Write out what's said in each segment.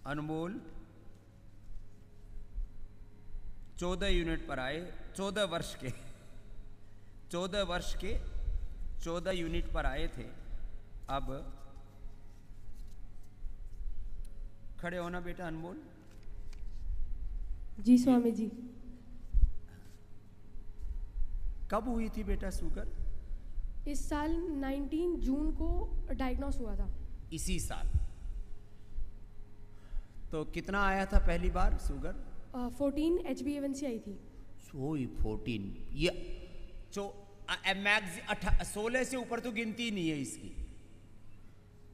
अनमोल 14 unit पर आए, 14 वर्ष के 14 यूनिट पर आए थे। अब खड़े होना बेटा अनमोल। जी स्वामी जी। कब हुई थी बेटा शुगर? इस साल 19 जून को डायग्नोस हुआ था। इसी साल। तो कितना आया था पहली बार शुगर? 14 HbA1c आई थी। 14। ये 16 से ऊपर तो गिनती नहीं है इसकी,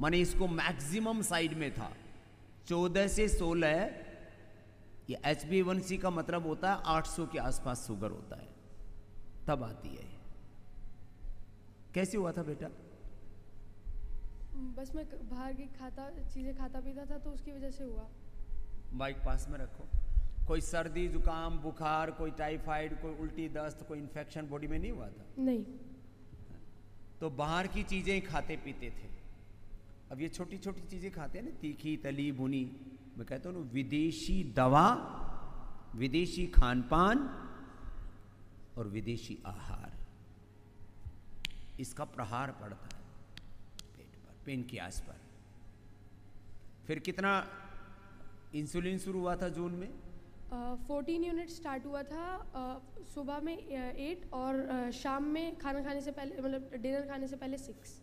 माने इसको मैक्सिमम साइड में था। 14 से 16 ये HbA1c का मतलब होता है 800 के आसपास शुगर होता है, तब आती है। कैसे हुआ था बेटा? बस मैं बाहर की चीजें खाता पीता था तो उसकी वजह से हुआ। माइक पास में रखो। कोई सर्दी जुकाम बुखार, कोई टाइफाइड, कोई उल्टी दस्त, कोई इन्फेक्शन बॉडी में नहीं हुआ था? नहीं। तो बाहर की चीजें खाते पीते थे। अब ये छोटी छोटी चीजें खाते हैं ना, तीखी तली भुनी, मैं कहता हूँ विदेशी दवा, विदेशी खान पान और विदेशी आहार, इसका प्रहार पड़ता है पेट पर, पेनक्रियास पर। फिर कितना इंसुलिन शुरू हुआ था जून में? 14 यूनिट स्टार्ट हुआ था। सुबह में 8 और शाम में खाना खाने से पहले, मतलब डिनर खाने से पहले 6।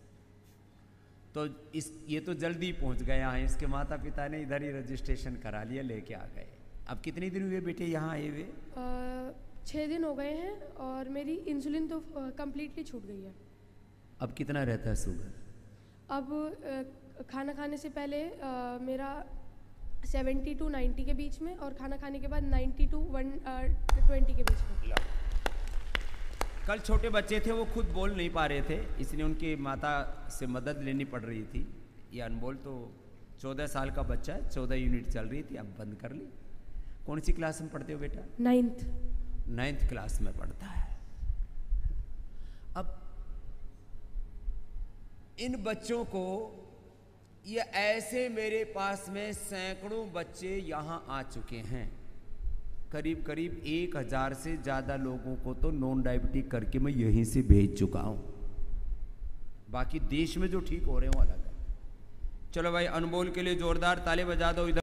तो ये तो जल्दी पहुंच गए यहाँ। इसके माता पिता ने इधर ही रजिस्ट्रेशन करा लिया, लेके आ गए। अब कितने दिन हुए बेटे यहाँ आए हुए? 6 दिन हो गए हैं और मेरी इंसुलिन तो कम्प्लीटली छूट गई है। अब कितना रहता है शुगर? अब खाना खाने से पहले मेरा 70 to 90 के बीच में, और खाना खाने के बाद 90 to 120 के बीच में। कल छोटे बच्चे थे, वो खुद बोल नहीं पा रहे थे, इसलिए उनकी माता से मदद लेनी पड़ रही थी। ये अनमोल तो 14 साल का बच्चा है, 14 यूनिट चल रही थी, अब बंद कर ली। कौन सी क्लास में पढ़ते हो बेटा? 9th क्लास में पढ़ता है। अब इन बच्चों को, ये ऐसे मेरे पास में सैकड़ों बच्चे यहाँ आ चुके हैं। करीब करीब 1000 से ज़्यादा लोगों को तो नॉन डायबिटिक करके मैं यहीं से भेज चुका हूँ। बाकी देश में जो ठीक हो रहे हो अलग है। चलो भाई, अनमोल के लिए जोरदार ताली बजा दो इधर।